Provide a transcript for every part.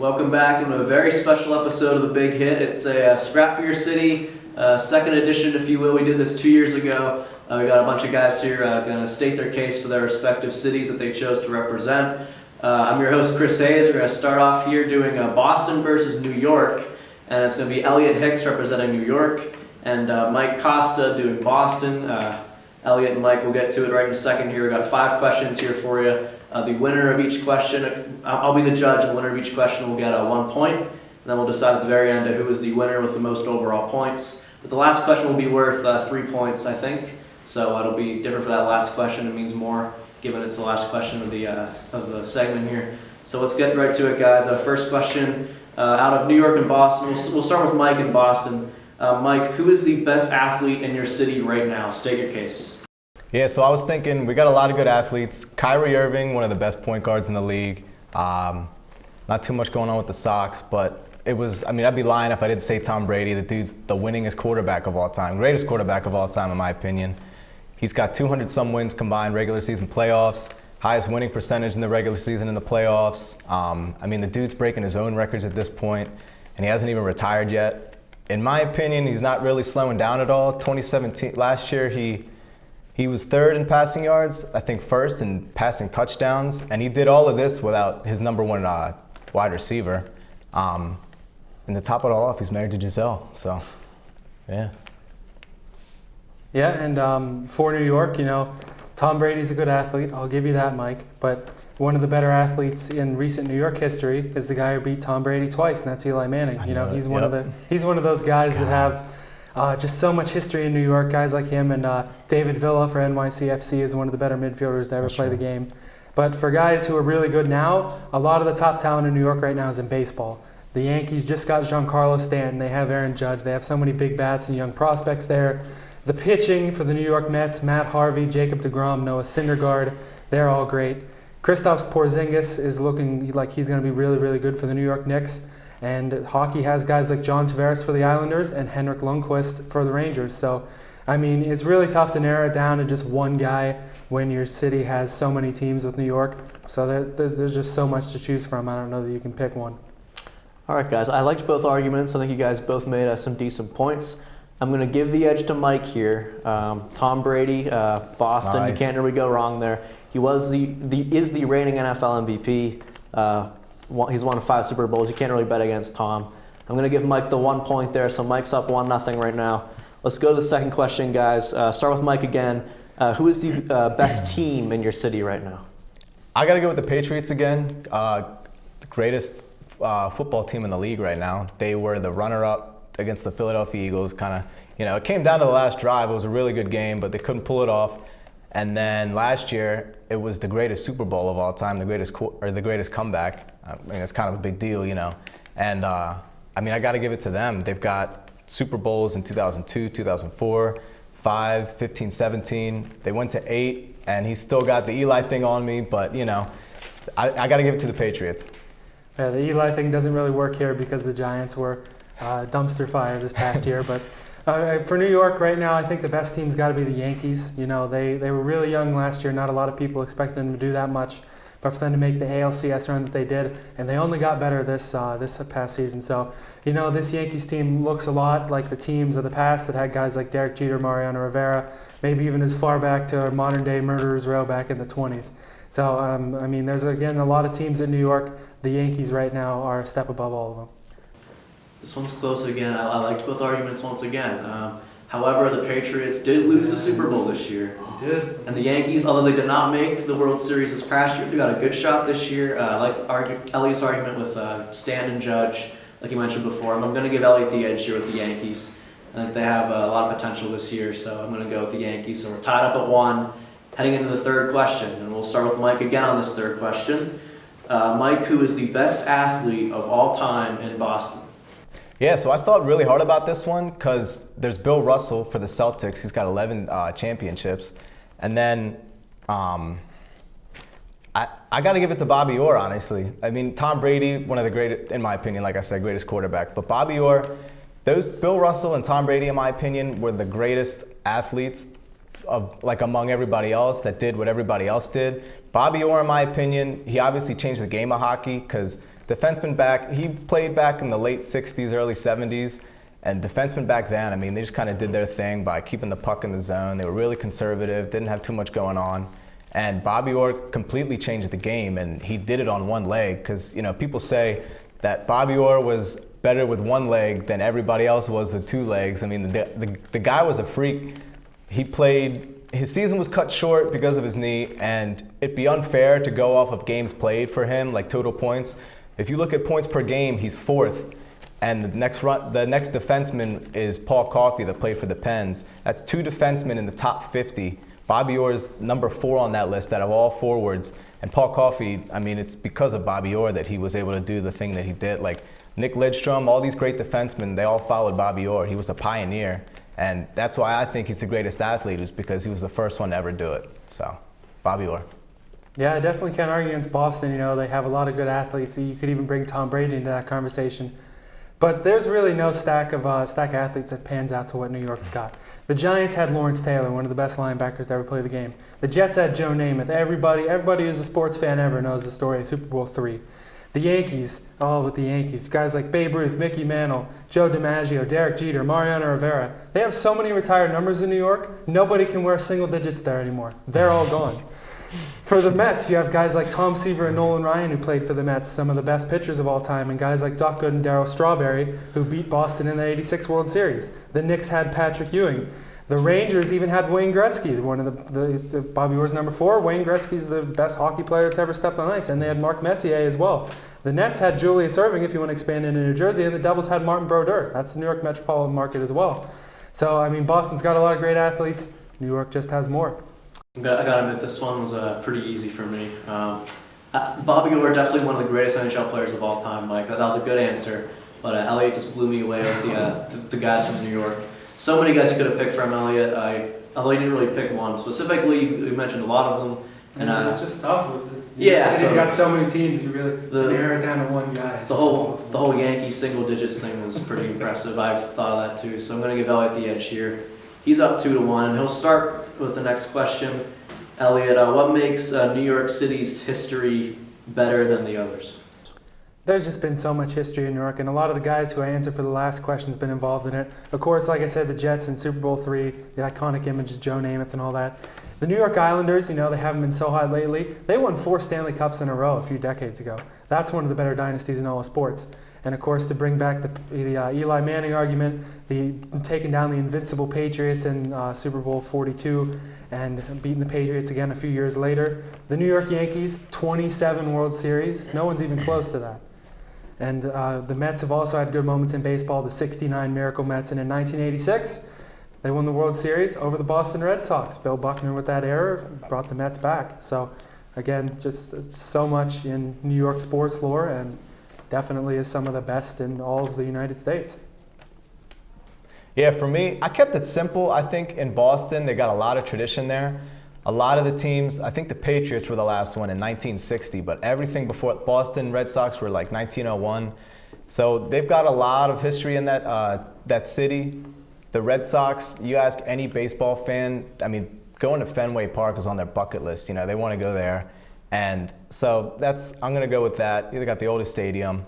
Welcome back into a very special episode of The Big Hit. It's a Scrap for Your City, second edition, if you will. We did this 2 years ago. We got a bunch of guys here going to state their case for their respective cities that they chose to represent. I'm your host, Chris Hayes. We're going to start off here doing Boston versus New York, and it's going to be Elliot Hicks representing New York, and Mike Costa doing Boston. Elliot and Mike will get to it right in a second here. We've got 5 questions here for you. The winner of each question, I'll be the judge, and the winner of each question will get 1 point. And then we'll decide at the very end who is the winner with the most overall points. But the last question will be worth 3 points, I think. So it'll be different for that last question. It means more, given it's the last question of the segment here. So let's get right to it, guys. First question, out of New York and Boston. We'll start with Mike in Boston. Mike, who is the best athlete in your city right now? State your case. Yeah, so I was thinking we got a lot of good athletes. Kyrie Irving, one of the best point guards in the league. Not too much going on with the Sox, but I'd be lying if I didn't say Tom Brady. The dude's the winningest quarterback of all time, greatest quarterback of all time in my opinion. He's got 200-some wins combined, regular season, playoffs, highest winning percentage in the regular season and the playoffs. The dude's breaking his own records at this point, and he hasn't even retired yet. In my opinion, he's not really slowing down at all. 2017, last year, he was third in passing yards, I think first in passing touchdowns, and he did all of this without his number one wide receiver. And to top it all off, he's married to Giselle, so yeah. Yeah, and for New York, Tom Brady's a good athlete. I'll give you that, Mike. But one of the better athletes in recent New York history is the guy who beat Tom Brady twice, and that's Eli Manning. He's one of those guys that have just so much history in New York. Guys like him and David Villa for NYCFC is one of the better midfielders to ever play the game. But for guys who are really good now, a lot of the top talent in New York right now is in baseball. The Yankees just got Giancarlo Stanton. They have Aaron Judge. They have so many big bats and young prospects there. The pitching for the New York Mets, Matt Harvey, Jacob deGrom, Noah Syndergaard, they're all great. Kristaps Porzingis is looking like he's going to be really, really good for the New York Knicks. And hockey has guys like John Tavares for the Islanders and Henrik Lundqvist for the Rangers. So, it's really tough to narrow it down to just one guy when your city has so many teams with New York. So there's just so much to choose from. I don't know that you can pick one. All right, guys. I liked both arguments. I think you guys both made some decent points. I'm going to give the edge to Mike here. Tom Brady, Boston. Nice. You can't really go wrong there. He is the reigning NFL MVP. He's won 5 Super Bowls. You can't really bet against Tom. I'm going to give Mike the 1 point there. So Mike's up 1-0 right now. Let's go to the second question, guys. Start with Mike again. Who is the best team in your city right now? I got to go with the Patriots again. The greatest football team in the league right now. They were the runner-up against the Philadelphia Eagles. It came down to the last drive. It was a really good game, but they couldn't pull it off. And then last year, it was the greatest Super Bowl of all time, the greatest comeback. It's kind of a big deal, And I got to give it to them. They've got Super Bowls in 2002, 2004, 5, 15, 17. They went to 8, and he's still got the Eli thing on me, but I got to give it to the Patriots. Yeah, the Eli thing doesn't really work here because the Giants were dumpster fire this past year. But for New York right now, I think the best team's got to be the Yankees. They were really young last year. Not a lot of people expected them to do that much. But for them to make the ALCS run that they did, and they only got better this past season. So, this Yankees team looks a lot like the teams of the past that had guys like Derek Jeter, Mariano Rivera, maybe even as far back to modern-day Murderers Row back in the 20s. So, there's, again, a lot of teams in New York. The Yankees right now are a step above all of them. This one's close again. I liked both arguments once again. However, the Patriots did lose the Super Bowl this year. They did. And the Yankees, although they did not make the World Series this past year, they got a good shot this year. I like Elliot's argument with Stanton and Judge, like you mentioned before. I'm going to give Elliot the edge here with the Yankees. I think they have a lot of potential this year, so I'm going to go with the Yankees. So we're tied up at 1, heading into the third question. And we'll start with Mike again on this third question. Mike, who is the best athlete of all time in Boston? Yeah, so I thought really hard about this one because there's Bill Russell for the Celtics. He's got 11 championships. And then I got to give it to Bobby Orr, honestly. Tom Brady, one of the greatest, in my opinion, like I said, greatest quarterback. But Bobby Orr, Bill Russell and Tom Brady, in my opinion, were the greatest athletes among everybody else that did what everybody else did. Bobby Orr, in my opinion, he obviously changed the game of hockey because defenseman back. He played back in the late 60s, early 70s. And defensemen back then, I mean, they just kind of did their thing by keeping the puck in the zone. They were really conservative, didn't have too much going on. And Bobby Orr completely changed the game, and he did it on one leg. Because, you know, people say that Bobby Orr was better with one leg than everybody else was with two legs. I mean, the guy was a freak. He played, his season was cut short because of his knee, and it'd be unfair to go off of games played for him, like total points. If you look at points per game, he's 4th. And the next defenseman is Paul Coffey that played for the Pens. That's 2 defensemen in the top 50. Bobby Orr is number 4 on that list out of all forwards. And Paul Coffey, I mean, it's because of Bobby Orr that he was able to do the thing that he did. Like Nick Lidstrom, all these great defensemen, they all followed Bobby Orr. He was a pioneer. And that's why I think he's the greatest athlete, is because he was the first one to ever do it. So, Bobby Orr. Yeah, I definitely can't argue against Boston. You know, they have a lot of good athletes. You could even bring Tom Brady into that conversation. But there's really no stack of athletes that pans out to what New York's got. The Giants had Lawrence Taylor, one of the best linebackers to ever play the game. The Jets had Joe Namath. Everybody who's a sports fan ever knows the story of Super Bowl III. The Yankees, with the Yankees, guys like Babe Ruth, Mickey Mantle, Joe DiMaggio, Derek Jeter, Mariano Rivera. They have so many retired numbers in New York, nobody can wear single digits there anymore. They're all gone. For the Mets, you have guys like Tom Seaver and Nolan Ryan, who played for the Mets, some of the best pitchers of all time, and guys like Doc Good and Darryl Strawberry, who beat Boston in the '86 World Series. The Knicks had Patrick Ewing. The Rangers even had Wayne Gretzky, one of the Bobby Orr's number 4. Wayne Gretzky's the best hockey player that's ever stepped on ice, and they had Mark Messier as well. The Nets had Julius Erving, if you want to expand into New Jersey, and the Devils had Martin Brodeur. That's the New York metropolitan market as well. So, I mean, Boston's got a lot of great athletes. New York just has more. I gotta admit, this one was pretty easy for me. Bobby Orr, definitely one of the greatest NHL players of all time, Mike. That was a good answer. But Elliot just blew me away with the guys from New York. So many guys you could have picked from Elliot. Although you didn't really pick one specifically, you mentioned a lot of them. And it's just tough with it. Yeah, he's got so many teams. You really to narrow it down to one guy. The whole Yankees single digits thing was pretty impressive. I've thought of that too. So I'm going to give Elliot the edge here. He's up 2-1. He'll start with the next question. Elliot, what makes New York City's history better than the others? There's just been so much history in New York, and a lot of the guys who I answered for the last question has been involved in it. Of course, like I said, the Jets in Super Bowl III, the iconic image of Joe Namath and all that. The New York Islanders, you know, they haven't been so hot lately. They won 4 Stanley Cups in a row a few decades ago. That's one of the better dynasties in all of sports. And of course, to bring back the Eli Manning argument, taking down the invincible Patriots in Super Bowl 42 and beating the Patriots again a few years later. The New York Yankees, 27 World Series. No one's even close to that. And the Mets have also had good moments in baseball, the '69 Miracle Mets. And in 1986, they won the World Series over the Boston Red Sox. Bill Buckner, with that error, brought the Mets back. So, again, just so much in New York sports lore, and definitely is some of the best in all of the United States. Yeah, for me, I kept it simple. I think in Boston, they got a lot of tradition there. A lot of the teams, I think the Patriots were the last one in 1960, but everything before Boston Red Sox were like 1901. So they've got a lot of history in that city. The Red Sox, you ask any baseball fan, I mean, going to Fenway Park is on their bucket list. You know, they want to go there. And so I'm going to go with that. They got the oldest stadium.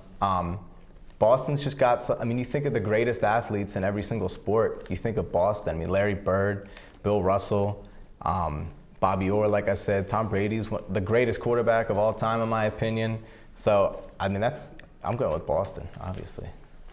Boston's just got, I mean, you think of the greatest athletes in every single sport. You think of Boston. I mean, Larry Bird, Bill Russell, Bobby Orr, like I said. Tom Brady's the greatest quarterback of all time, in my opinion. So, I mean, I'm going with Boston, obviously.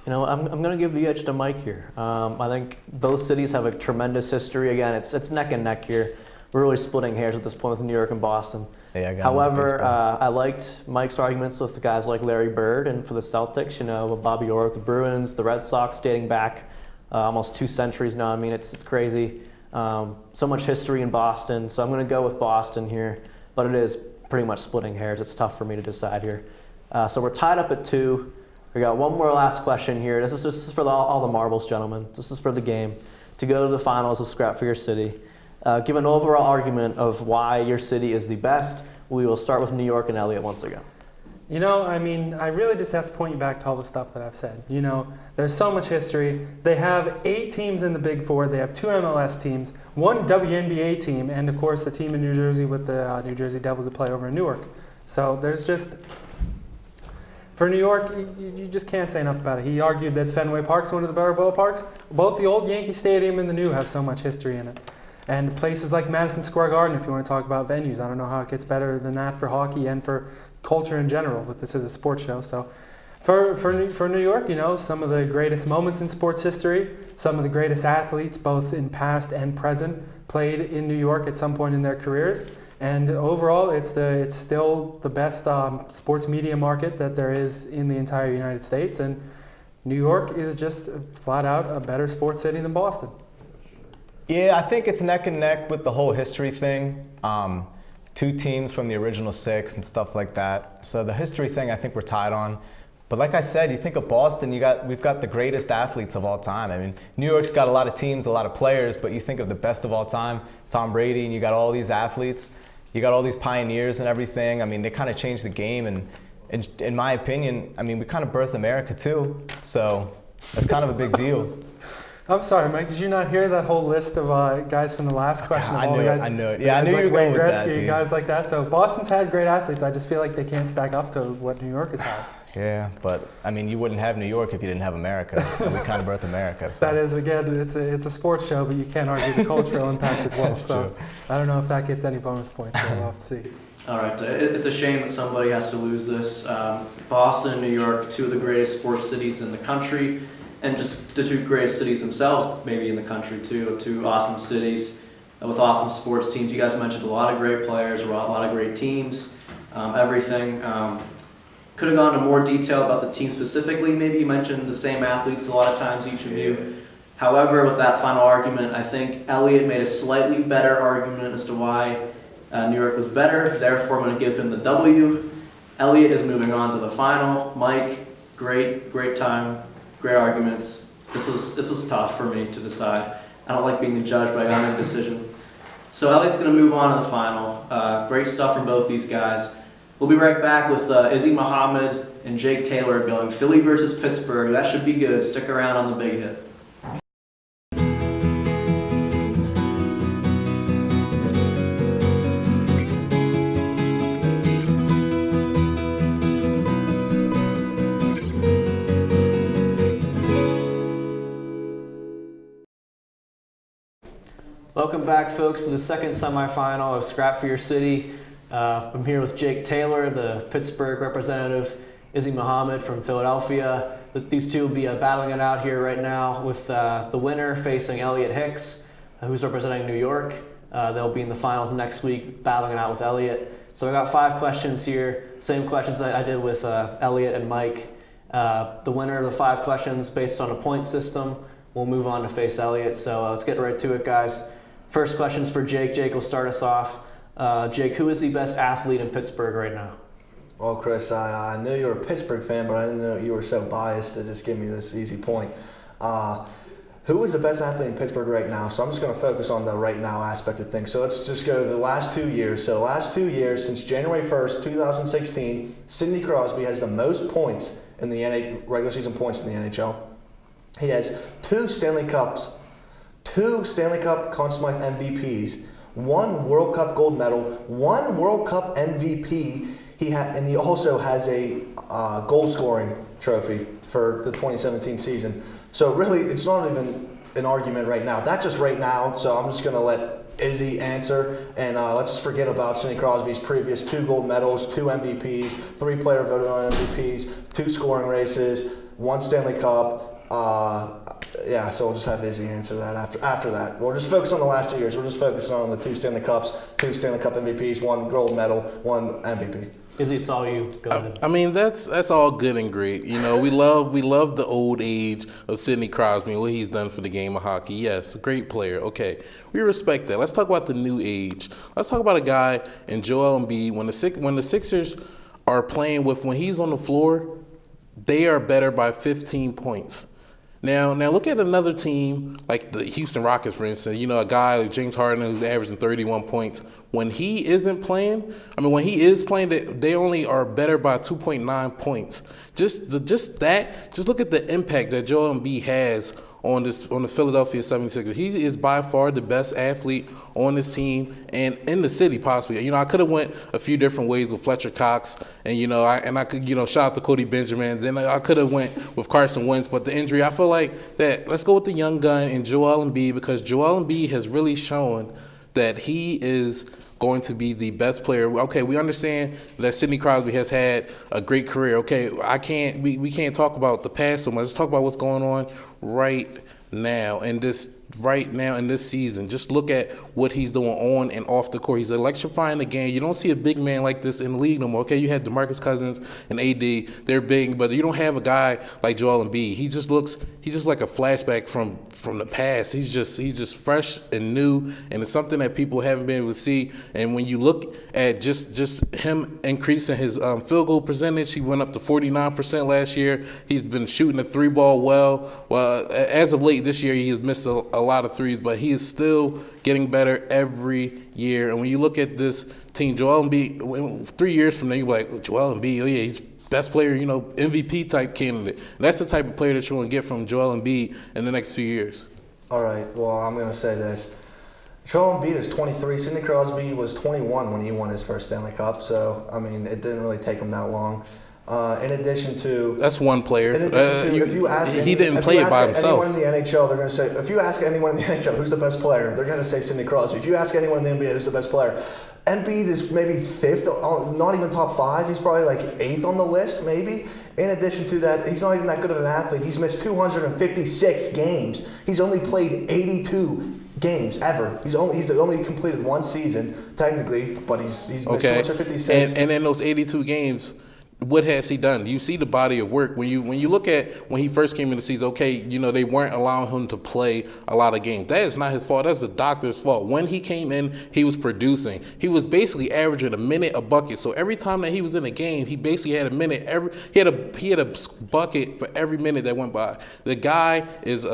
You know, I'm going to give the edge to Mike here. I think both cities have a tremendous history. Again, it's neck and neck here. We're really splitting hairs at this point with New York and Boston. Yeah, however, I liked Mike's arguments with the guys like Larry Bird, and for the Celtics, you know, Bobby Orr with the Bruins, the Red Sox dating back almost 2 centuries now. I mean, it's crazy. So much history in Boston, so I'm going to go with Boston here, but it is pretty much splitting hairs. It's tough for me to decide here. So we're tied up at 2. We got one more last question here. This is for all the marbles, gentlemen. This is for the game. To go to the finals of Scrap for Your City. Give an overall argument of why your city is the best. We will start with New York and Elliot once again. You know, I mean, I really just have to point you back to all the stuff that I've said. You know, there's so much history. They have 8 teams in the Big Four. They have 2 MLS teams, 1 WNBA team, and of course the team in New Jersey with the New Jersey Devils that play over in Newark. So there's just, For New York, you just can't say enough about it. He argued that Fenway Park's one of the better ballparks. Both the old Yankee Stadium and the new have so much history in it. And places like Madison Square Garden, if you want to talk about venues, I don't know how it gets better than that for hockey and for culture in general, but this is a sports show. So for New York, some of the greatest moments in sports history, some of the greatest athletes, both in past and present, played in New York at some point in their careers. And overall, it's still the best sports media market that there is in the entire United States. And New York is just flat out a better sports city than Boston. Yeah, I think it's neck and neck with the whole history thing. Two teams from the original six and stuff like that. So the history thing, I think we're tied on. But like I said, you think of Boston, we've got the greatest athletes of all time. I mean, New York's got a lot of teams, a lot of players, but you think of the best of all time, Tom Brady, and you got all these athletes. You got all these pioneers and everything. I mean, they kind of changed the game. And in my opinion, I mean, we kind of birthed America too. So that's kind of a big deal. I'm sorry, Mike. Did you not hear that whole list of guys from the last question? I knew it. Yeah, I knew you were going with that, dude. Guys like that. So Boston's had great athletes. I just feel like they can't stack up to what New York has had. Yeah, but I mean, you wouldn't have New York if you didn't have America. And we kind of birthed America. So. That is, again, it's a sports show, but you can't argue the cultural impact as well. So true. I don't know if that gets any bonus points. So we'll have to see. All right, it's a shame that somebody has to lose this. Boston and New York, two of the greatest sports cities in the country. And just the two greatest cities themselves, maybe in the country too. Two awesome cities with awesome sports teams. You guys mentioned a lot of great players, a lot of great teams, everything. Could have gone into more detail about the team specifically. Maybe you mentioned the same athletes a lot of times, each of you. However, with that final argument, I think Elliot made a slightly better argument as to why New York was better. Therefore, I'm going to give him the W. Elliot is moving on to the final. Mike, great time. Great arguments. This was tough for me to decide. I don't like being the judge, but I got to make a decision. So Elliot's going to move on to the final. Great stuff from both these guys. We'll be right back with Ishaaq Muhammad and Jake Taylor going Philly versus Pittsburgh. That should be good. Stick around on the big hit. Welcome back, folks, to the second semifinal of Scrap for Your City. I'm here with Jake Taylor, the Pittsburgh representative, Ishaaq Muhammad from Philadelphia. These two will be battling it out here right now with the winner facing Elliot Hicks, who's representing New York. They'll be in the finals next week, battling it out with Elliot. So I got 5 questions here, same questions that I did with Elliot and Mike. The winner of the 5 questions based on a point system will move on to face Elliot. So let's get right to it, guys. First question's for Jake. Jake will start us off. Jake, who is the best athlete in Pittsburgh right now? Well, Chris, I knew you were a Pittsburgh fan, but I didn't know you were so biased to just give me this easy point. Who is the best athlete in Pittsburgh right now? So I'm just going to focus on the right now aspect of things. So let's just go to the last 2 years. So the last 2 years, since January 1st, 2016, Sidney Crosby has the most points in the regular season points in the NHL. He has 2 Stanley Cup Conn Smythe MVPs, 1 World Cup gold medal, 1 World Cup MVP. And he also has a goal scoring trophy for the 2017 season. So really, it's not even an argument right now. That's just right now. So I'm just going to let Izzy answer, and let's just forget about Sidney Crosby's previous 2 gold medals, 2 MVPs, 3 player voted on MVPs, 2 scoring races, 1 Stanley Cup. Yeah, so we'll just have Izzy answer that after that. We'll just focus on the last 2 years. We're just focusing on the 2 Stanley Cups, 2 Stanley Cup MVPs, 1 gold medal, 1 MVP. Izzy, it's all you. Go ahead. I mean, that's all good and great. You know, we love the old age of Sidney Crosby and what he's done for the game of hockey. Yes, a great player. Okay, we respect that. Let's talk about the new age. Let's talk about a guy in Joel Embiid. When the Sixers are playing when he's on the floor, they are better by 15 points. Now look at another team like the Houston Rockets, for instance. You know, a guy like James Harden who's averaging 31 points. When he isn't playing, when he is playing, they only are better by 2.9 points. Just look at the impact that Joel Embiid has on the Philadelphia 76ers. He is by far the best athlete on this team and in the city possibly. You know, I could have went a few different ways with Fletcher Cox, and I could shout out to Cody Benjamin. Then I could have went with Carson Wentz, but the injury, I feel like that. Let's go with the young gun and Joel Embiid, because Joel Embiid has really shown that he is going to be the best player. Okay, we understand that Sidney Crosby has had a great career. Okay, we can't talk about the past so much. Let's talk about what's going on right now in this season. Just look at what he's doing on and off the court. He's electrifying the game. You don't see a big man like this in the league no more. Okay, you had DeMarcus Cousins and AD. They're big, but you don't have a guy like Joel Embiid. He's just like a flashback from the past. He's just fresh and new, and it's something that people haven't been able to see. And when you look at just him increasing his field goal percentage, he went up to 49% last year. He's been shooting the three ball well. Well, as of late this year, he has missed a lot of threes, but he is still getting better every year. And when you look at this team, Joel Embiid, 3 years from now, you're like, Joel Embiid, oh yeah, he's best player, MVP type candidate. And that's the type of player that you're going to get from Joel Embiid in the next few years. All right, well, I'm going to say this. Joel Embiid is 23. Sidney Crosby was 21 when he won his first Stanley Cup, so, I mean, it didn't really take him that long. In addition to... That's one player. If you ask he didn't play it by himself. Anyone in the NHL, they're going to say... If you ask anyone in the NHL who's the best player, they're going to say Sidney Crosby. If you ask anyone in the NBA who's the best player, Embiid is maybe fifth, not even top five. He's probably like eighth on the list, maybe. In addition to that, he's not even that good of an athlete. He's missed 256 games. He's only played 82 games ever. He's only completed one season, technically, but he's missed 256. And in those 82 games... what has he done? You see the body of work when you look at when he first came in the season. Okay, they weren't allowing him to play a lot of games. That is not his fault. That's the doctor's fault. When he came in, he was producing. He was basically averaging a minute a bucket. So every time that he was in a game, he basically had a minute. He had a bucket for every minute that went by. The guy is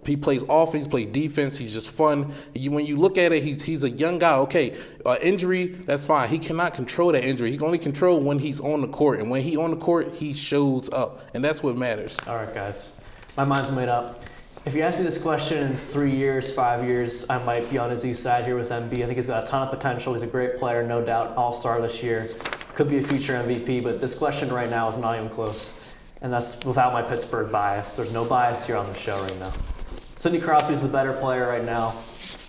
he plays offense, plays defense. He's just fun. When you look at it, he's a young guy. Okay, injury, that's fine. He cannot control that injury. He can only control when he's on the court. And when he's on the court, he shows up. And that's what matters. All right, guys. My mind's made up. If you ask me this question in 3 years, 5 years, I might be on Izzy's side here with MB. I think he's got a ton of potential. He's a great player, no doubt, all-star this year. Could be a future MVP, but this question right now is not even close. And that's without my Pittsburgh bias. There's no bias here on the show right now. Sidney Crosby's the better player right now.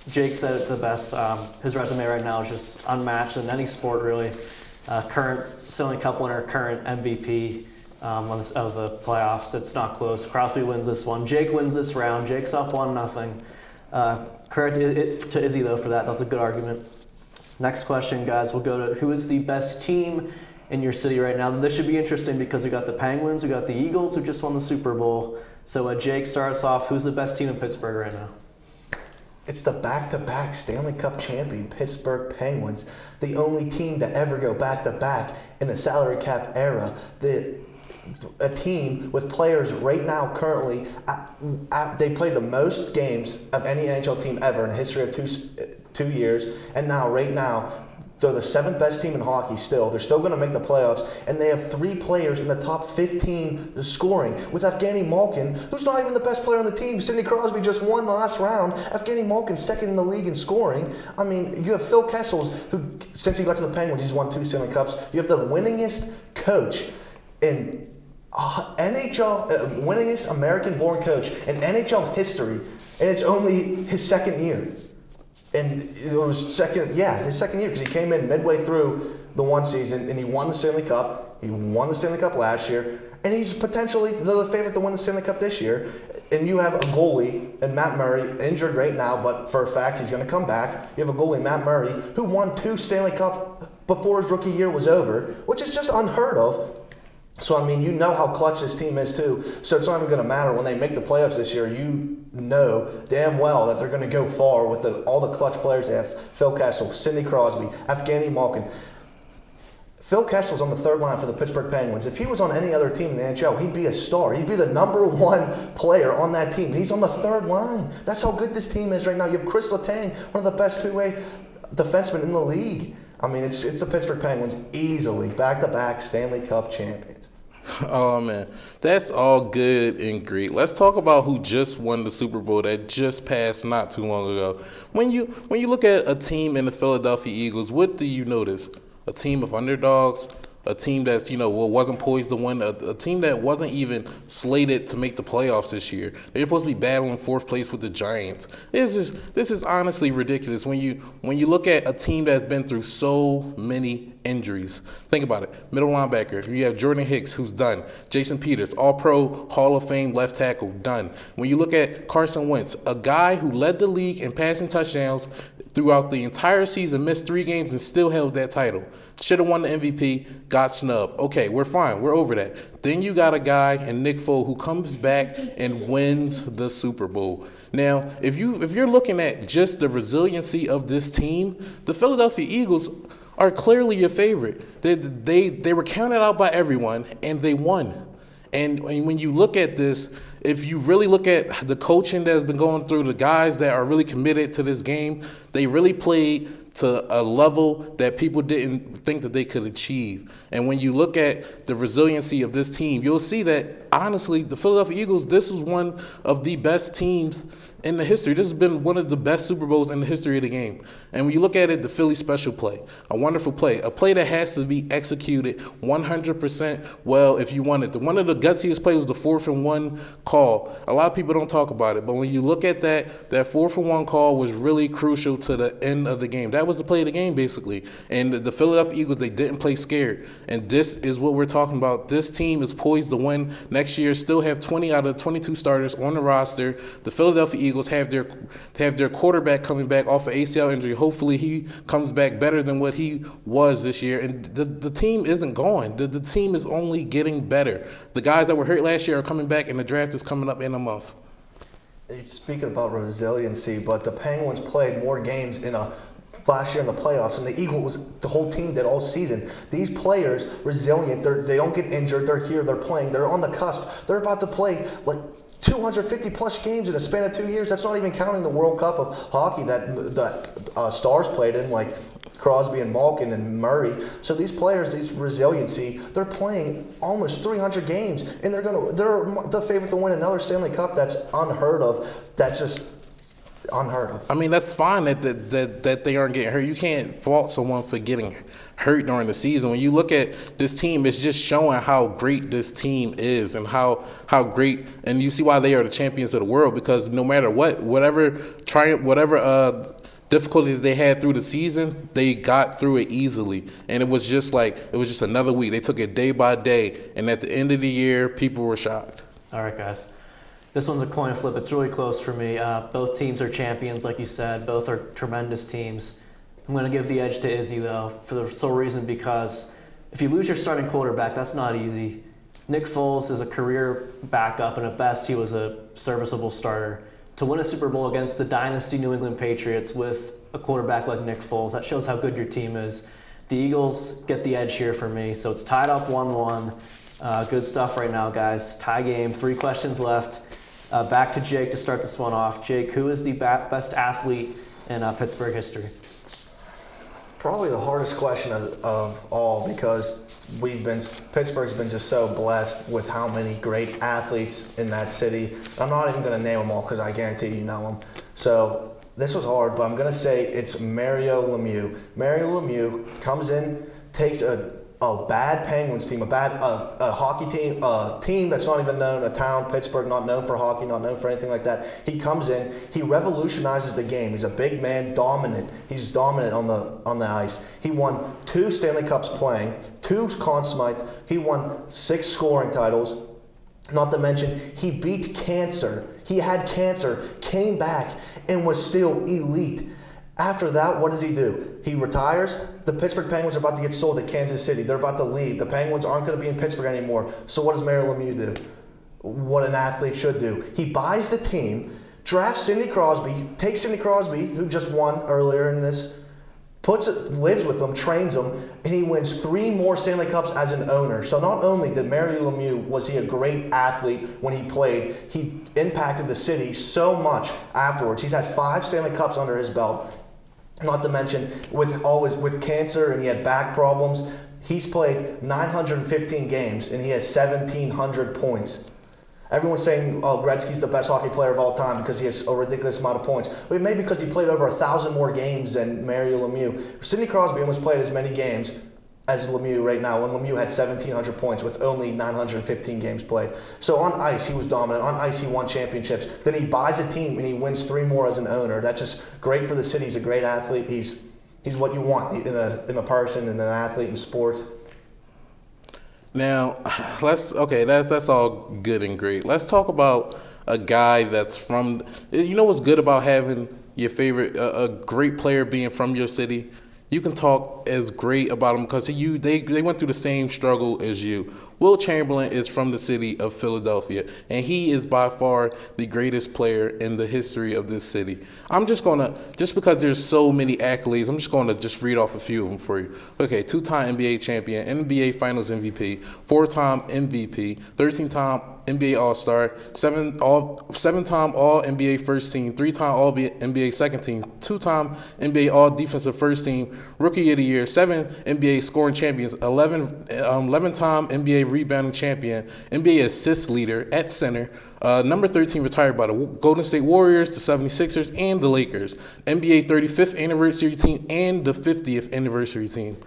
Jake said it the best. His resume right now is just unmatched in any sport, really. Current Stanley Cup winner, current MVP of the playoffs. It's not close. Crosby wins this one. Jake wins this round. Jake's up 1-0. Correct it to Izzy, though, for that. That's a good argument. Next question, guys. We'll go to who is the best team in your city right now. This should be interesting because we got the Penguins, we got the Eagles who just won the Super Bowl. So Jake starts off. Who's the best team in Pittsburgh right now? It's the back-to-back Stanley Cup champion Pittsburgh Penguins, the only team to ever go back-to-back in the salary cap era. A team with players right now currently, they played the most games of any NHL team ever in the history of two years, and right now, they're the seventh best team in hockey still. They're still going to make the playoffs, and they have 3 players in the top 15 scoring, with Evgeny Malkin, who's not even the best player on the team. Sidney Crosby just won the last round. Evgeny Malkin second in the league in scoring. I mean, you have Phil Kessels, who, since he got to the Penguins, he's won 2 Stanley Cups. You have the winningest coach in NHL, winningest American-born coach in NHL history, and it's only his second year. And it was his second year, because he came in midway through the one season and he won the Stanley Cup. He won the Stanley Cup last year, and he's potentially the favorite to win the Stanley Cup this year. And you have a goalie, and Matt Murray, injured right now, but for a fact he's going to come back. You have a goalie, Matt Murray, who won 2 Stanley Cups before his rookie year was over, which is just unheard of. So, I mean, you know how clutch this team is, too. So it's not even going to matter when they make the playoffs this year. You know damn well that they're going to go far with all the clutch players they have. Phil Kessel, Sidney Crosby, Evgeny Malkin. Phil Kessel's on the third line for the Pittsburgh Penguins. If he was on any other team in the NHL, he'd be a star. He'd be the #1 player on that team. He's on the third line. That's how good this team is right now. You have Chris Letang, one of the best two-way defensemen in the league. I mean, it's the Pittsburgh Penguins, easily back-to-back Stanley Cup champions. Oh man, that's all good and great. Let's talk about who just won the Super Bowl that just passed not too long ago. When you look at a team in the Philadelphia Eagles, what do you notice? A team of underdogs, a team that's wasn't poised to win, a team that wasn't even slated to make the playoffs this year. They're supposed to be battling fourth place with the Giants. This is honestly ridiculous when you look at a team that's been through so many injuries. Think about it. Middle linebacker, you have Jordan Hicks, who's done. Jason Peters, All-Pro, Hall of Fame left tackle, done. When you look at Carson Wentz, a guy who led the league in passing touchdowns throughout the entire season, missed 3 games and still held that title. Should have won the MVP, got snubbed. Okay, we're fine. We're over that. Then you got a guy in Nick Foles who comes back and wins the Super Bowl. Now, if you're looking at just the resiliency of this team, the Philadelphia Eagles are clearly your favorite. They were counted out by everyone, and they won. And when you look at this, if you really look at the coaching that's been going through, the guys that are really committed to this game, they really played to a level that people didn't think that they could achieve. And when you look at the resiliency of this team, you'll see that, honestly, the Philadelphia Eagles, this is one of the best teams in the history. This has been one of the best Super Bowls in the history of the game. And when you look at it, the Philly special play, a wonderful play, a play that has to be executed 100% well if you want it. One of the gutsiest plays was the 4th and 1 call. A lot of people don't talk about it, but when you look at that 4th and 1 call was really crucial to the end of the game. That was the play of the game, basically. And the Philadelphia Eagles, they didn't play scared. And this is what we're talking about. This team is poised to win next year, still have 20 out of 22 starters on the roster. The Philadelphia Eagles have their quarterback coming back off an ACL injury. Hopefully he comes back better than what he was this year. And the team isn't gone. The team is only getting better. The guys that were hurt last year are coming back, and the draft is coming up in a month. You're speaking about resiliency, but the Penguins played more games last year in the playoffs, and the Eagles, the whole team did all season. These players, resilient, they don't get injured, they're here, they're playing, they're on the cusp. They're about to play like 250 plus games in a span of 2 years. That's not even counting the World Cup of hockey that stars played in, like Crosby and Malkin and Murray. So these players, these resiliency, they're playing almost 300 games, and they're the favorite to win another Stanley Cup. That's unheard of. That's just unheard of. I mean, that's fine that they aren't getting hurt. You can't fault someone for getting hurt during the season. When you look at this team, it's just showing how great this team is and how great, and you see why they are the champions of the world, because no matter whatever difficulties they had through the season, they got through it easily. And it was just another week. They took it day by day, and at the end of the year, people were shocked. All right, guys. This one's a coin flip. It's really close for me. Both teams are champions, like you said. Both are tremendous teams. I'm going to give the edge to Izzy, though, for the sole reason because if you lose your starting quarterback, that's not easy. Nick Foles is a career backup, and at best, he was a serviceable starter. To win a Super Bowl against the dynasty New England Patriots with a quarterback like Nick Foles, that shows how good your team is. The Eagles get the edge here for me, so it's tied up 1-1. Good stuff right now, guys. Tie game, 3 questions left. Back to Jake to start this one off. Jake, who is the best athlete in Pittsburgh history? Probably the hardest question of all, because Pittsburgh's been just so blessed with how many great athletes in that city. I'm not even going to name them all because I guarantee you know them. So this was hard, but I'm going to say it's Mario Lemieux. Mario Lemieux comes in, takes a bad Penguins team, a hockey team, a team that's not even known, a town, Pittsburgh, not known for hockey, not known for anything like that. He comes in, he revolutionizes the game. He's a big man, dominant. He's dominant on the ice. He won 2 Stanley Cups playing, 2 Conn Smythes. He won 6 scoring titles. Not to mention, he beat cancer. He had cancer, came back, and was still elite. After that, what does he do? He retires. The Pittsburgh Penguins are about to get sold to Kansas City. They're about to leave. The Penguins aren't going to be in Pittsburgh anymore. So what does Mario Lemieux do? What an athlete should do. He buys the team, drafts Sidney Crosby, takes Sidney Crosby, who just won earlier in this, lives with them, trains them, and he wins 3 more Stanley Cups as an owner. So not only did Mario Lemieux, was he a great athlete when he played, he impacted the city so much afterwards. He's had 5 Stanley Cups under his belt. Not to mention with cancer, and he had back problems, He's played 915 games, and he has 1,700 points. Everyone's saying, oh, Gretzky's the best hockey player of all time because he has a ridiculous amount of points. Well, maybe because he played over 1,000 more games than Mario Lemieux. Sidney Crosby almost played as many games as Lemieux right now, when Lemieux had 1,700 points with only 915 games played. So on ice, he was dominant. On ice, he won championships. Then he buys a team and he wins 3 more as an owner. That's just great for the city. He's a great athlete. He's what you want in a person and an athlete in sports. Now, that's all good and great. Let's talk about a guy that's from. You know what's good about having your favorite, a great player being from your city? You can talk as great about him because they went through the same struggle as you. Will Chamberlain is from the city of Philadelphia, and he is by far the greatest player in the history of this city. I'm just because there's so many accolades, I'm just gonna read off a few of them for you. Okay, 2-time NBA champion, NBA Finals MVP, 4-time MVP, 13-time NBA All-Star, 7-time All-NBA First Team, 3-time All-NBA Second Team, 2-time NBA All-Defensive First Team, Rookie of the Year, 7 NBA Scoring Champions, 11-time NBA Rebounding Champion, NBA Assist Leader at center, number 13 retired by the Golden State Warriors, the 76ers, and the Lakers, NBA 35th Anniversary Team, and the 50th Anniversary Team.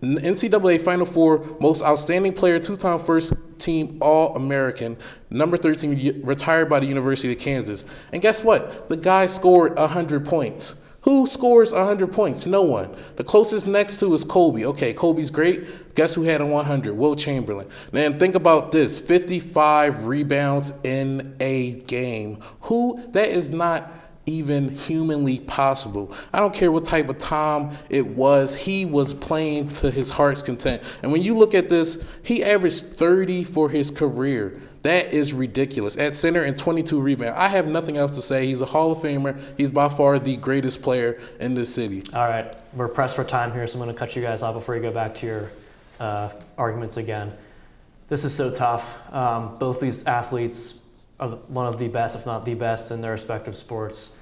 NCAA Final Four Most Outstanding Player, 2-time First Team All-American, number 13 retired by the University of Kansas. And guess what? The guy scored 100 points. Who scores 100 points? No one. The closest next to is Kobe. Okay, Kobe's great. Guess who had a 100? Will Chamberlain. Man, think about this. 55 rebounds in a game. That is not even humanly possible. I don't care what type of time it was. He was playing to his heart's content. And when you look at this, he averaged 30 for his career. That is ridiculous. At center and 22 rebounds. I have nothing else to say. He's a Hall of Famer. He's by far the greatest player in this city. All right, we're pressed for time here, so I'm going to cut you guys off before you go back to your arguments again. This is so tough. Both these athletes are one of the best, if not the best, in their respective sports.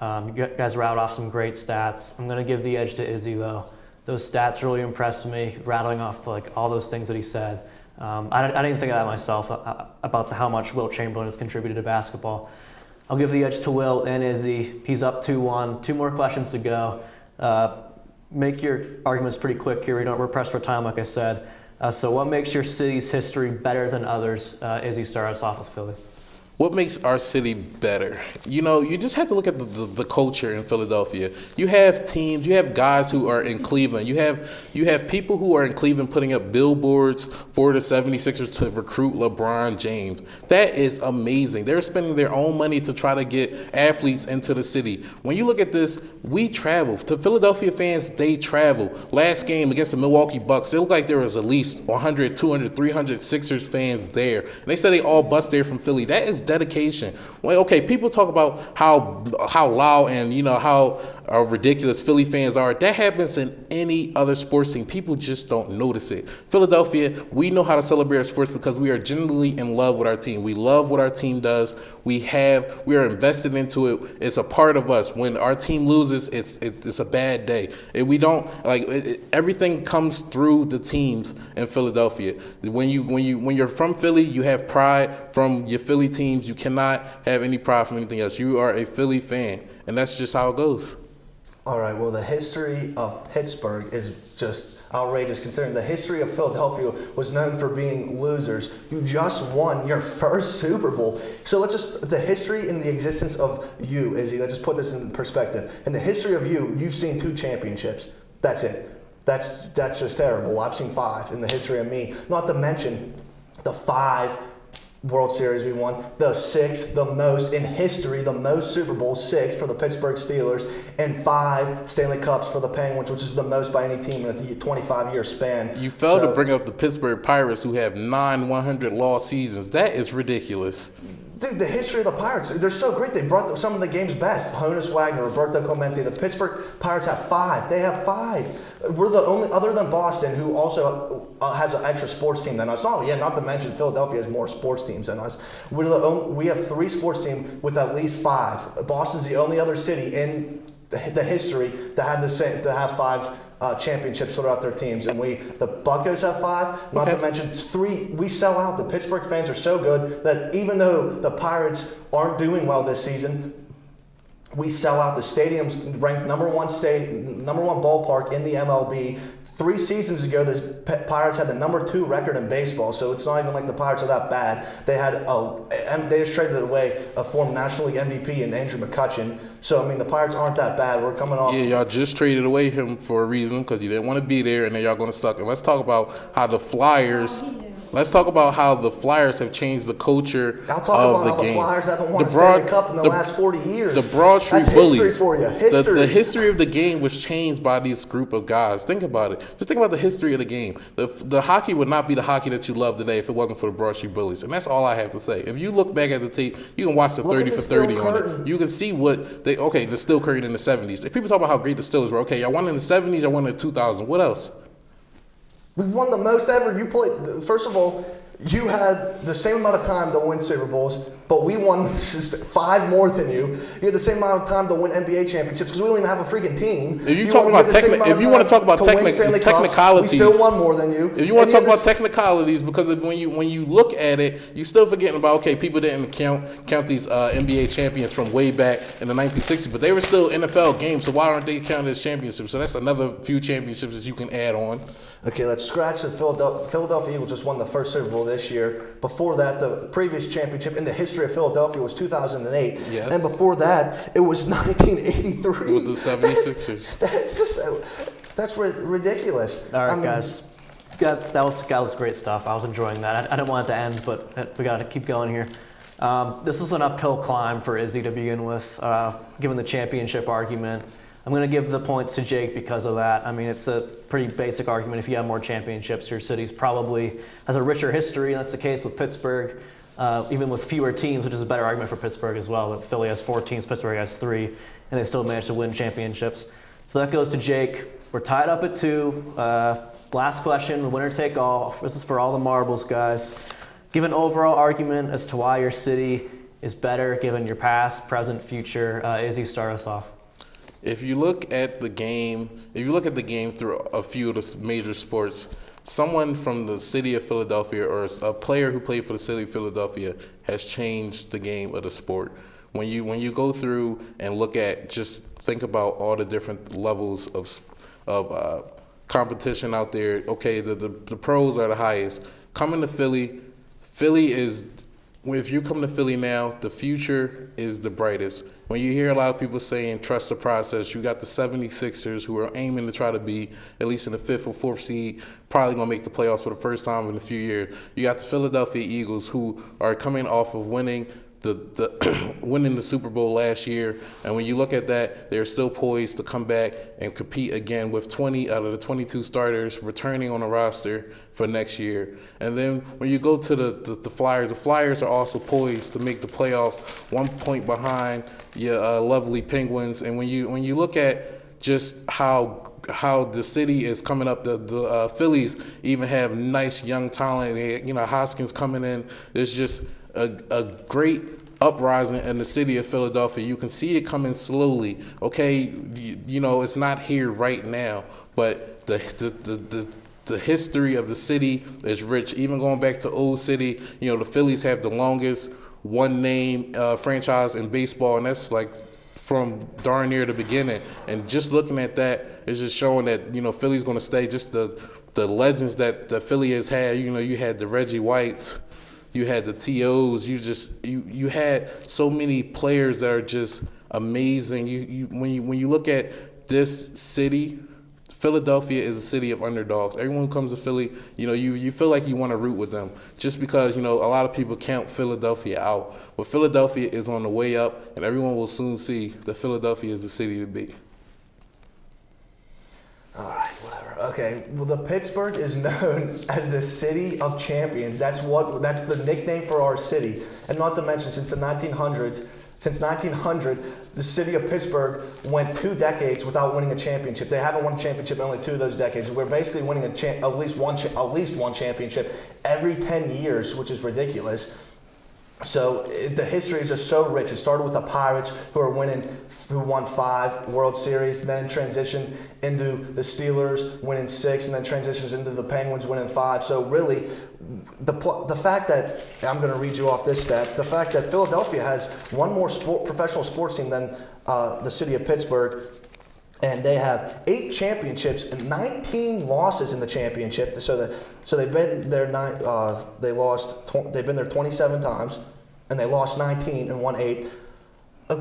You guys rattled off some great stats. I'm going to give the edge to Izzy, though. Those stats really impressed me, rattling off all those things that he said. I didn't think of that myself, about how much Will Chamberlain has contributed to basketball. I'll give the edge to Will and Izzy. He's up 2-1. 2 more questions to go. Make your arguments pretty quick here. We're pressed for time, like I said. So what makes your city's history better than others? Izzy, start us off with Philly. What makes our city better? You know, you just have to look at the culture in Philadelphia. You have teams, you have guys who are in Cleveland. You have people who are in Cleveland putting up billboards for the 76ers to recruit LeBron James. That is amazing. They're spending their own money to try to get athletes into the city. When you look at this, we travel. To Philadelphia fans, they travel. Last game against the Milwaukee Bucks, it looked like there was at least 100, 200, 300 Sixers fans there. And they said they all bust there from Philly. That is dedication. Well, okay, people talk about how loud and how ridiculous Philly fans are. That happens in any other sports team. People just don't notice it. Philadelphia, we know how to celebrate our sports because we are genuinely in love with our team. We love what our team does. We are invested into it. It's a part of us. When our team loses, it's a bad day. If we don't everything comes through the teams in Philadelphia. When you're from Philly, you have pride from your Philly teams. You cannot have any pride from anything else. You are a Philly fan, and that's just how it goes. All right, well, the history of Pittsburgh is just outrageous, considering the history of Philadelphia was known for being losers. You just won your first Super Bowl. So the history and the existence of you, Izzy, let's just put this in perspective. In the history of you've seen 2 championships. That's it. That's just terrible. I've seen 5 in the history of me. Not to mention the 5 World Series we won, the 6, the most in history, the most Super Bowl, 6 for the Pittsburgh Steelers, and 5 Stanley Cups for the Penguins, which is the most by any team in a 25-year span. You failed to bring up the Pittsburgh Pirates, who have 9 100-loss seasons. That is ridiculous. Dude, the history of the Pirates, they're so great. They brought some of the game's best. Honus Wagner, Roberto Clemente. The Pittsburgh Pirates have 5. They have 5. We're the only, other than Boston, who also has an extra sports team than us. Not to mention Philadelphia has more sports teams than us. We have 3 sports teams with at least 5. Boston's the only other city in the history to have 5 championships throughout their teams, and the Buccos have 5. Not to mention 3. We sell out. The Pittsburgh fans are so good that even though the Pirates aren't doing well this season, we sell out. The stadium's ranked number one ballpark in the MLB. 3 seasons ago, the Pirates had the number 2 record in baseball, so it's not even like the Pirates are that bad. They just traded away a former National League MVP in Andrew McCutchen. So, I mean, the Pirates aren't that bad. We're coming off. Yeah, y'all just traded away him for a reason because you didn't want to be there, and then y'all going to suck. And let's talk about how the Flyers. Let's talk about how the Flyers have changed the culture I'll talk of about the how game. the Flyers haven't won a Stanley Cup in the last 40 years. The Broad Street That's Bullies. history for you. History. The history of the game was changed by this group of guys. Think about it. Just think about the history of the game. The hockey would not be the hockey that you love today if it wasn't for the Broad Street Bullies. And that's all I have to say. If you look back at the tape, you can watch the 30 for 30 on it. You can see what the Steel Curtain in the 70s. If people talk about how great the Steelers were, okay, y'all won in the 70s, y'all won in the 2000s. What else? We've won the most ever. You played. First of all, you had the same amount of time to win Super Bowls, but we won just 5 more than you. You had the same amount of time to win NBA championships because we don't even have a freaking team. If you want to talk about technicalities, we still won more than you. If you want to talk about technicalities, because when you look at it, you still forgetting about people didn't count these NBA champions from way back in the 1960s, but they were still NFL games. So why aren't they counted as championships? So that's another few championships that you can add on. Okay, let's scratch the Philadelphia Eagles just won the first Super Bowl this year. Before that, the previous championship in the history of Philadelphia was 2008. Yes. And before that, it was 1983. With the 76ers. That's ridiculous. All right, guys. That was great stuff. I was enjoying that. I didn't want it to end, but we got to keep going here. This was an uphill climb for Izzy to begin with, given the championship argument. I'm going to give the points to Jake because of that. I mean, it's a pretty basic argument. If you have more championships, your city's probably has a richer history, and that's the case with Pittsburgh. Even with fewer teams, which is a better argument for Pittsburgh as well. Philly has 4 teams, Pittsburgh has 3, and they still managed to win championships. So that goes to Jake. We're tied up at 2. Last question, winner take all. This is for all the marbles, guys. Give an overall argument as to why your city is better given your past, present, future. Izzy, start us off. If you look at the game, through a few of the major sports, someone from the city of Philadelphia or a player who played for the city of Philadelphia has changed the game of the sport. When you go through and think about all the different levels of competition out there. Okay, the pros are the highest. Coming to Philly is. If you come to Philly now, the future is the brightest. When you hear a lot of people saying trust the process, you got the 76ers who are aiming to try to be at least in the 5th or 4th seed, probably going to make the playoffs for the first time in a few years. You got the Philadelphia Eagles who are coming off of winning winning the Super Bowl last year, and when you look at that, they're still poised to come back and compete again with 20 out of the 22 starters returning on the roster for next year. And then when you go to the Flyers are also poised to make the playoffs, 1 point behind your lovely Penguins. And when you look at just how the city is coming up, the Phillies even have nice young talent. Hoskins coming in. There's just a great uprising in the city of Philadelphia. You can see it coming slowly. Okay, it's not here right now, but the history of the city is rich. Even going back to Old City, the Phillies have the longest one-name franchise in baseball, and that's like from darn near the beginning. And just looking at that is just showing that Philly's going to stay. Just the legends that Philly has had. You had the Reggie Whites. You had the TOs. You had so many players that are just amazing. When you look at this city, Philadelphia is a city of underdogs. Everyone who comes to Philly, you feel like you want to root with them just because, a lot of people count Philadelphia out. But Philadelphia is on the way up, and everyone will soon see that Philadelphia is the city to be. All right, whatever. Okay, well, the Pittsburgh is known as the city of champions. That's the nickname for our city. And not to mention, since 1900, the city of Pittsburgh went 2 decades without winning a championship. They haven't won a championship in only 2 of those decades. We're basically winning at least one championship every 10 years, which is ridiculous. So the history is just so rich. It started with the Pirates, who won 5 World Series, then transitioned into the Steelers, winning 6, and then transitions into the Penguins, winning 5. So really, the fact that, I'm going to read you off this stat, the fact that Philadelphia has one more professional sports team than the city of Pittsburgh, and they have 8 championships and 19 losses in the championship. So they've been there they've been there 27 times, and they lost 19 and won 8.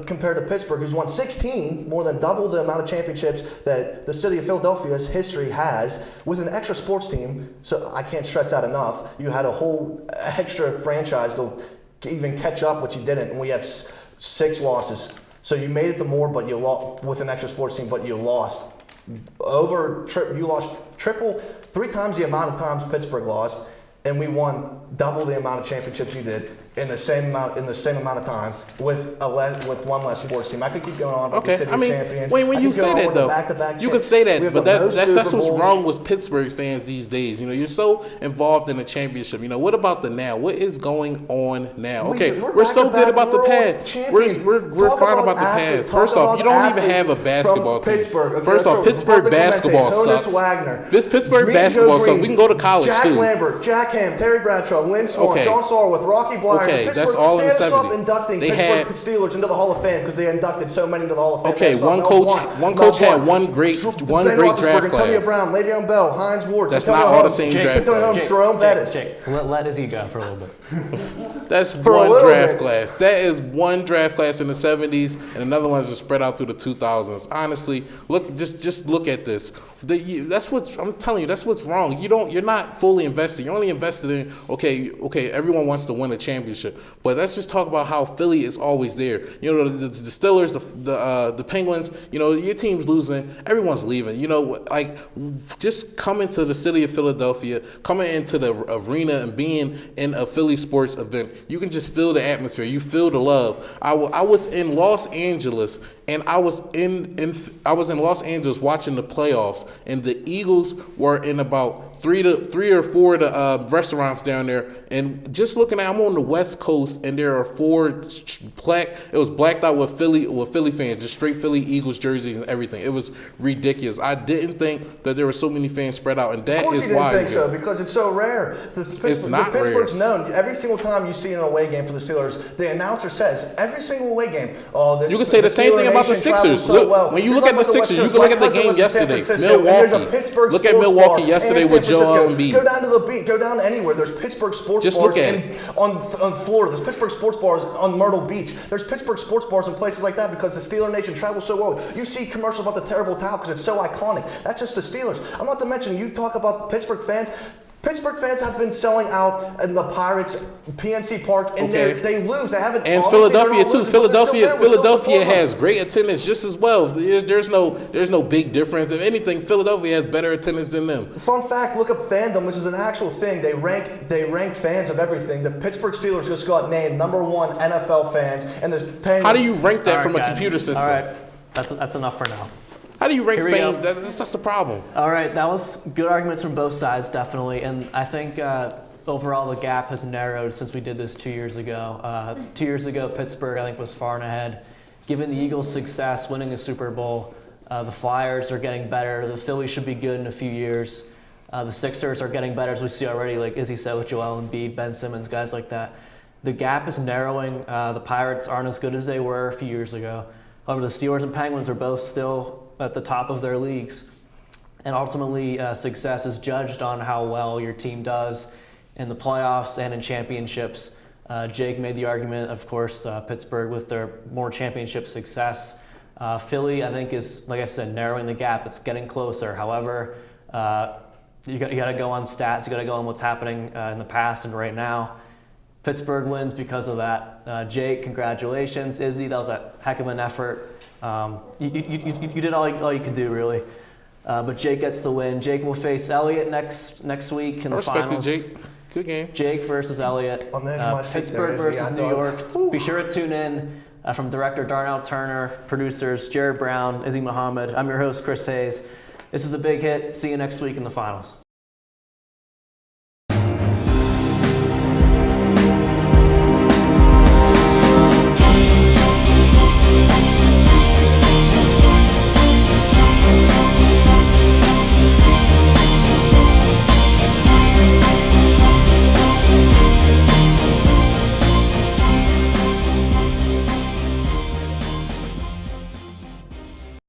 Compared to Pittsburgh, who's won 16, more than double the amount of championships that the city of Philadelphia's history has, with an extra sports team. So I can't stress that enough. You had a whole extra franchise to even catch up, which you didn't, and we have 6 losses. So you made it to more, but you lost with an extra sports team, but you lost. You lost 3 times the amount of times Pittsburgh lost, and we won double the amount of championships you did in the same amount of time with one less sports team. I could keep going on. Okay, I mean, champions. when you say that though, you could say that, but that's what's wrong with Pittsburgh fans these days. You know, you're so involved in the championship. You know, what about the now? What is going on now? Okay, we're so good about the past. We're fine about the past. First off, you don't even have a basketball team. First off, Pittsburgh basketball sucks. This Pittsburgh basketball sucks. We can go to college Jack too. Lambert, Jack Ham, Terry Bradshaw, Lynn Swan, John Sarwarth, Rocky Blyer. Okay, that's all in the 70s. They had to stop inducting Pittsburgh Steelers into the Hall of Fame because they inducted so many into the Hall of Fame. Okay, one coach had one great draft class. Antonio Brown, Le'Veon Bell, Hines Ward. That's not all the same draft class. Jerome Bettis. Let Izzy go for a little bit. That's one draft class. That is one draft class in the 70s, and another one is just spread out through the 2000s. Honestly, just look at this. That's what's I'm telling you. That's what's wrong. You're not fully invested. You're only invested in okay. Everyone wants to win a championship, but let's just talk about how Philly is always there. You know, the Steelers, the Penguins. You know, your team's losing, everyone's leaving. You know, like just coming to the city of Philadelphia, coming into the arena and being in a Philly sports event, you can just feel the atmosphere. You feel the love. I was in Los Angeles, and I was in Los Angeles watching the playoffs, and the Eagles were in about 3 or 4 of the restaurants down there, and just looking at, I'm on the West Coast, and there are 4 it was blacked out with Philly fans, just straight Philly Eagles jerseys and everything. It was ridiculous. I didn't think that there were so many fans spread out, and that is why. Of course you didn't think so, because it's so rare. It's not rare. Pittsburgh's known. Every single time you see an away game for the Steelers, the announcer says, every single away game, you can say the same thing about the Sixers. When you look at the Sixers, you can look at the game yesterday. Milwaukee. Look at Milwaukee yesterday with Joel Embiid. Go down to the beach. Go down anywhere. There's Pittsburgh sports just bars look at it. on Florida. There's Pittsburgh sports bars on Myrtle Beach. There's Pittsburgh sports bars in places like that because the Steeler Nation travels so well. You see commercials about the terrible towel because it's so iconic. That's just the Steelers. I'm not to mention, you talk about the Pittsburgh fans. Pittsburgh fans have been selling out in the Pirates PNC Park, and they lose. They haven't. And Philadelphia too. Philadelphia has great attendance just as well. There's no big difference. If anything, Philadelphia has better attendance than them. Fun fact: look up fandom, which is an actual thing. They rank fans of everything. The Pittsburgh Steelers just got named #1 NFL fans, and there's Penguins. How do you rank that from a computer system? All right, that's enough for now. How do you rank fame? That's the problem. All right, that was good arguments from both sides, definitely. And I think overall the gap has narrowed since we did this 2 years ago. 2 years ago, Pittsburgh, I think, was far and ahead. Given the Eagles' success winning a Super Bowl, the Flyers are getting better. The Phillies should be good in a few years. The Sixers are getting better, as we see already, like Izzy said, with Joel Embiid, Ben Simmons, guys like that. The gap is narrowing. The Pirates aren't as good as they were a few years ago. However, the Steelers and Penguins are both still at the top of their leagues. And ultimately, success is judged on how well your team does in the playoffs and in championships. Jake made the argument, of course, Pittsburgh with their more championship success. Philly, I think, is, like I said, narrowing the gap. It's getting closer. However, you got to go on stats. You got to go on what's happening in the past and right now. Pittsburgh wins because of that. Jake, congratulations. Izzy, that was a heck of an effort. You did all you could do, really. But Jake gets the win. Jake will face Elliot next week in the finals. Jake. Good game. Jake versus Elliot. Pittsburgh versus New York. Be sure to tune in. From director Darnell Turner, producers Jared Brown, Ishaaq Muhammad. I'm your host, Chris Hayes. This is The Big Hit. See you next week in the finals.